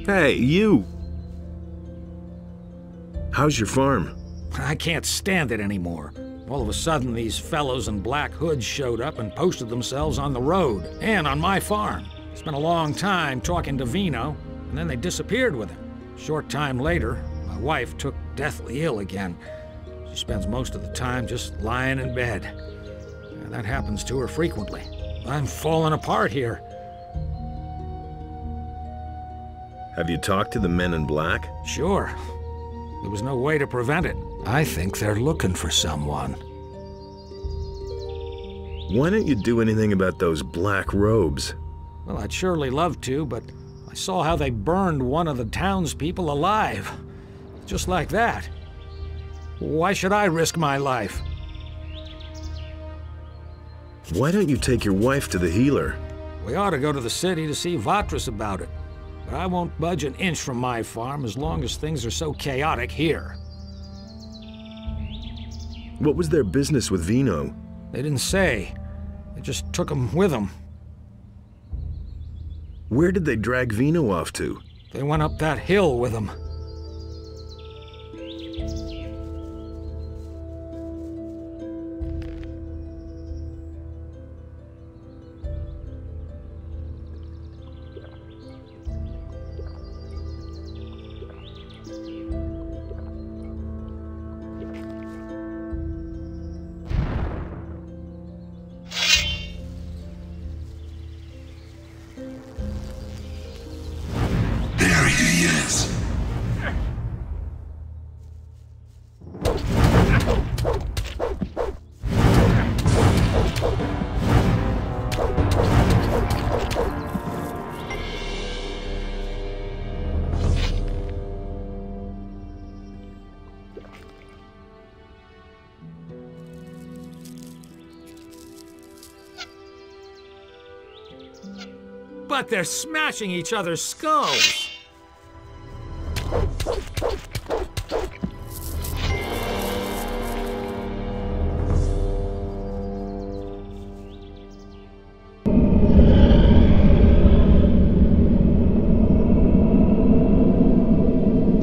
Hey, you! How's your farm? I can't stand it anymore. All of a sudden, these fellows in black hoods showed up and posted themselves on the road, and on my farm. Spent a long time talking to Vino, and then they disappeared with him. A short time later, my wife took deathly ill again. She spends most of the time just lying in bed. And that happens to her frequently. I'm falling apart here. Have you talked to the men in black? Sure. There was no way to prevent it. I think they're looking for someone. Why don't you do anything about those black robes? Well, I'd surely love to, but I saw how they burned one of the townspeople alive. Just like that. Why should I risk my life? Why don't you take your wife to the healer? We ought to go to the city to see Vatras about it. But I won't budge an inch from my farm as long as things are so chaotic here. What was their business with Vino? They didn't say. They just took him with them. Where did they drag Vino off to? They went up that hill with him. But they're smashing each other's skulls!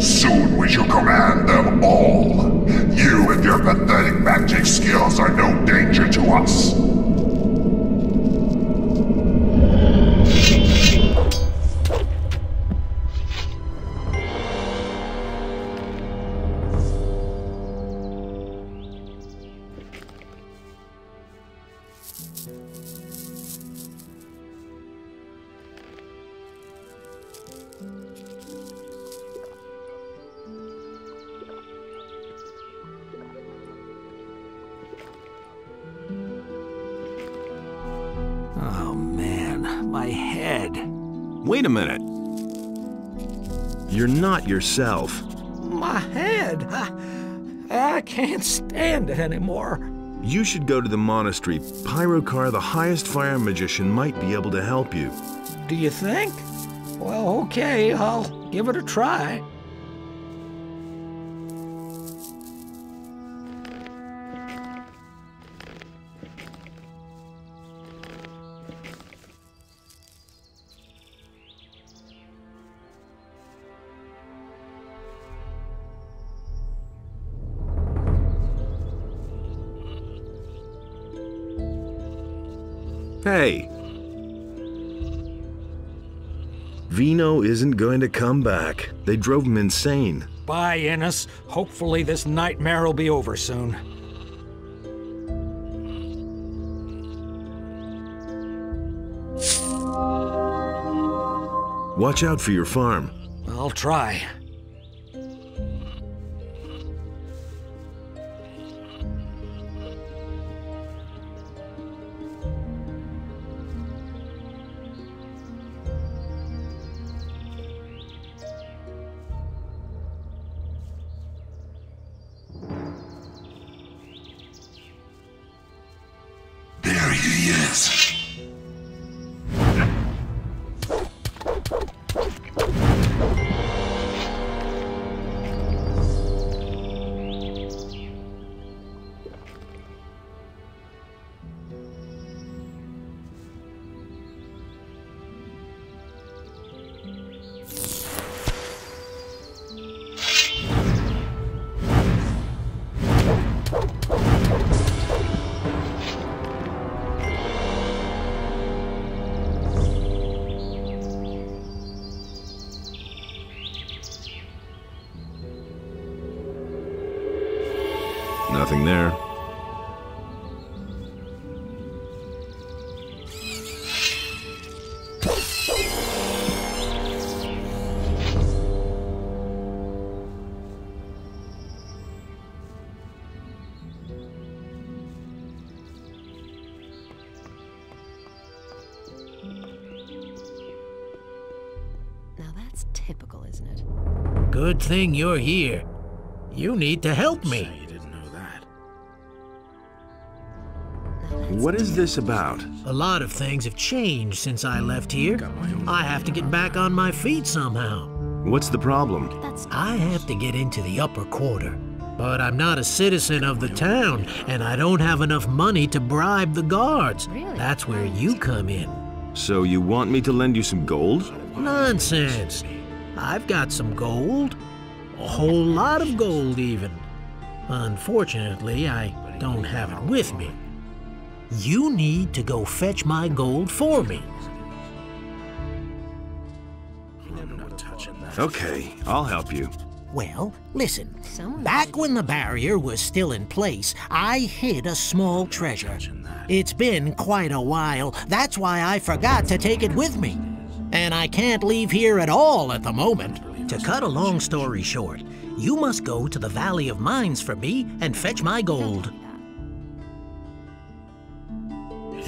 Soon we shall command them all. You and your pathetic magic skills are no danger to us. Oh man, my head. Wait a minute. You're not yourself. My head. I can't stand it anymore. You should go to the monastery. Pyrokar, the highest fire magician, might be able to help you. Do you think? Well, okay, I'll give it a try. Hey! Vino isn't going to come back. They drove him insane. Bye, Innes. Hopefully this nightmare will be over soon. Watch out for your farm. I'll try. There he is. Nothing there. Now that's typical, isn't it? Good thing you're here. You need to help me. You didn't know that. What is this about? A lot of things have changed since I left here. I have to get back on my feet somehow. What's the problem? I have to get into the upper quarter. But I'm not a citizen of the town, and I don't have enough money to bribe the guards. Really? That's where you come in. So you want me to lend you some gold? Nonsense. I've got some gold. A whole lot of gold, even. Unfortunately, I don't have it with me. You need to go fetch my gold for me. I'm not touching that. Okay, I'll help you. Well, listen. Someone Back when the barrier was still in place, I hid a small treasure. It's been quite a while. That's why I forgot to take it with me. And I can't leave here at all at the moment. To cut a long story short, you must go to the Valley of Mines for me and fetch my gold.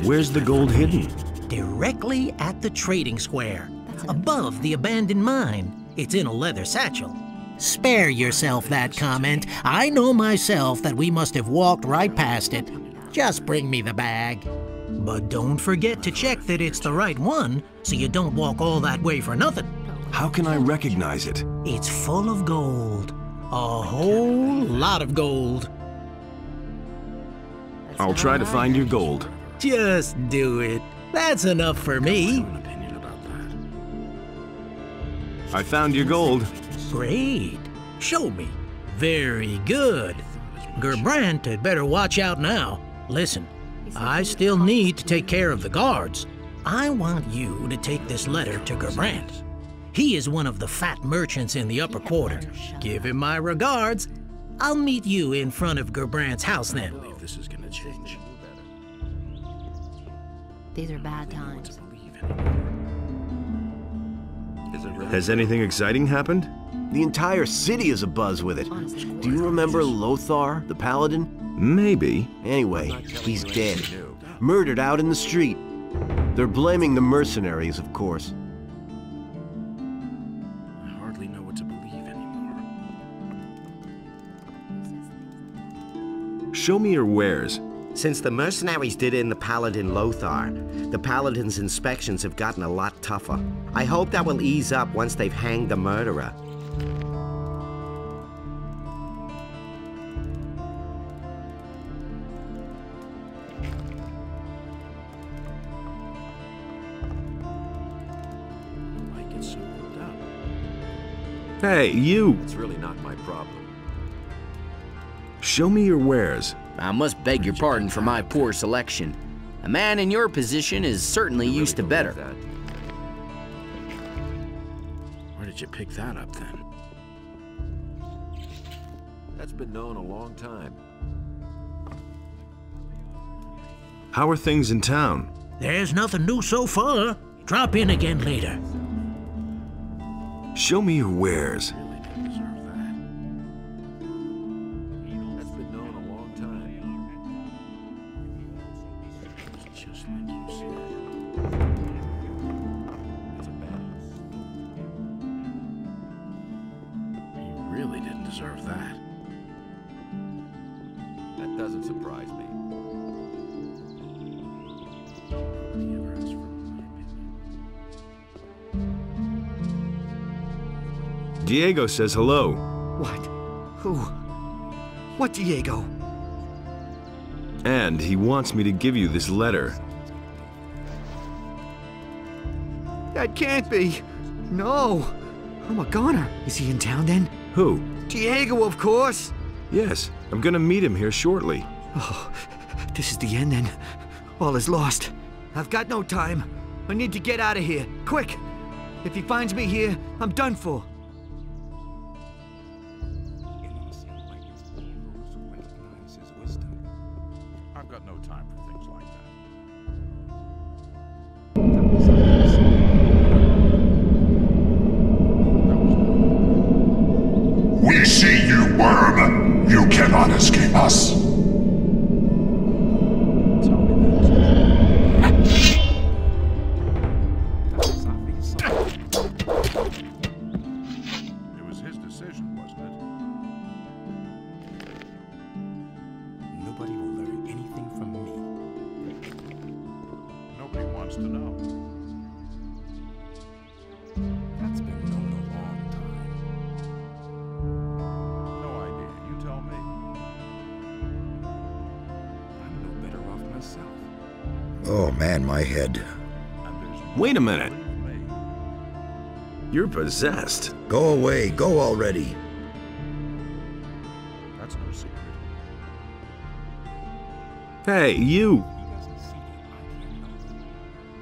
Where's the gold hidden? Directly at the trading square, above the abandoned mine. It's in a leather satchel. Spare yourself that comment. I know myself that we must have walked right past it. Just bring me the bag. But don't forget to check that it's the right one, so you don't walk all that way for nothing. How can I recognize it? It's full of gold. A whole lot of gold. I'll try to find your gold. Just do it. That's enough for me. An opinion about that. I found your gold. Great. Show me. Very good. Gerbrand had better watch out now. Listen, I still need to take care of the guards. I want you to take this letter to Gerbrand. He is one of the fat merchants in the upper quarter. Give him my regards. I'll meet you in front of Gerbrand's house then. I believe this is gonna change. These are bad times. Has anything exciting happened? The entire city is abuzz with it. Do you remember Lothar, the paladin? Maybe. Anyway, he's dead. Murdered out in the street. They're blaming the mercenaries, of course. I hardly know what to believe anymore. Show me your wares. Since the mercenaries did in the Paladin Lothar, the Paladin's inspections have gotten a lot tougher. I hope that will ease up once they've hanged the murderer. I get so worked up. Hey, you! It's really not my problem. Show me your wares. I must beg your pardon for my poor selection. A man in your position is certainly used to better. Where did you pick that up then? That's been known a long time. How are things in town? There's nothing new so far. Drop in again later. Show me your wares. Really didn't deserve that. That's been known a long time. It's just like you said. It's a bad. You really didn't deserve that. That doesn't surprise me. Nobody ever asked for my opinion. Diego says hello. What? Who? What Diego? And he wants me to give you this letter. That can't be. No. I'm a goner. Is he in town then? Who? Diego, of course. Yes, I'm gonna meet him here shortly. Oh, this is the end then. All is lost. I've got no time. I need to get out of here. Quick! If he finds me here, I'm done for. I've got no time for things like that. We see you, worm. You cannot escape us. It was his decision, wasn't it? Nobody will learn anything from me. Nobody wants to know. That's been known a long time. No idea. You tell me. I'm no better off myself. Oh man, my head. Wait a minute. You're possessed. Go away, go already. That's no secret. Hey, you!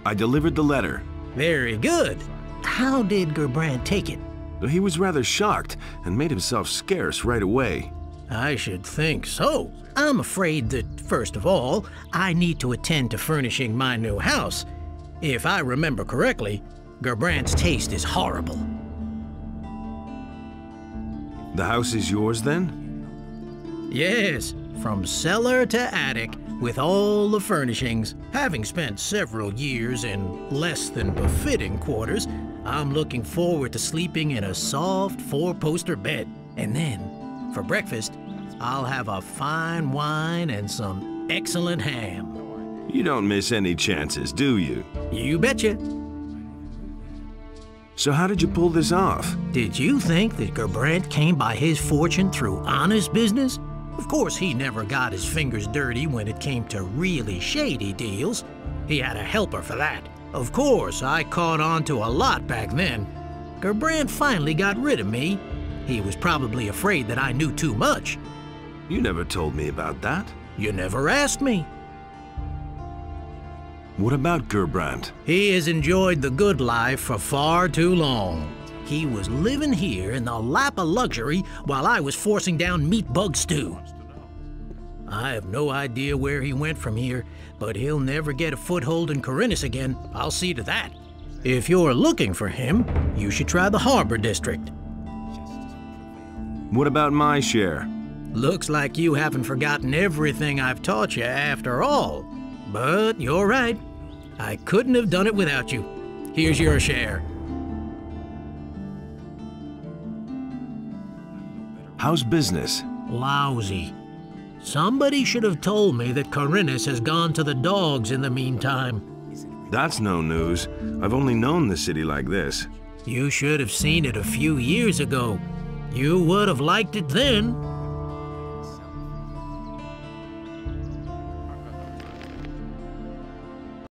I delivered the letter. Very good. How did Gerbrand take it? He was rather shocked and made himself scarce right away. I should think so. I'm afraid that, first of all, I need to attend to furnishing my new house. If I remember correctly, Gerbrand's taste is horrible. The house is yours then? Yes, from cellar to attic, with all the furnishings. Having spent several years in less than befitting quarters, I'm looking forward to sleeping in a soft four-poster bed. And then, for breakfast, I'll have a fine wine and some excellent ham. You don't miss any chances, do you? You betcha. So how did you pull this off? Did you think that Gerbrand came by his fortune through honest business? Of course, he never got his fingers dirty when it came to really shady deals. He had a helper for that. Of course, I caught on to a lot back then. Gerbrand finally got rid of me. He was probably afraid that I knew too much. You never told me about that. You never asked me. What about Gerbrand? He has enjoyed the good life for far too long. He was living here in the lap of luxury while I was forcing down meat bug stew. I have no idea where he went from here, but he'll never get a foothold in Corinus again. I'll see to that. If you're looking for him, you should try the Harbor District. What about my share? Looks like you haven't forgotten everything I've taught you after all. But you're right. I couldn't have done it without you. Here's your share. How's business? Lousy. Somebody should have told me that Corinus has gone to the dogs in the meantime. That's no news. I've only known the city like this. You should have seen it a few years ago. You would have liked it then.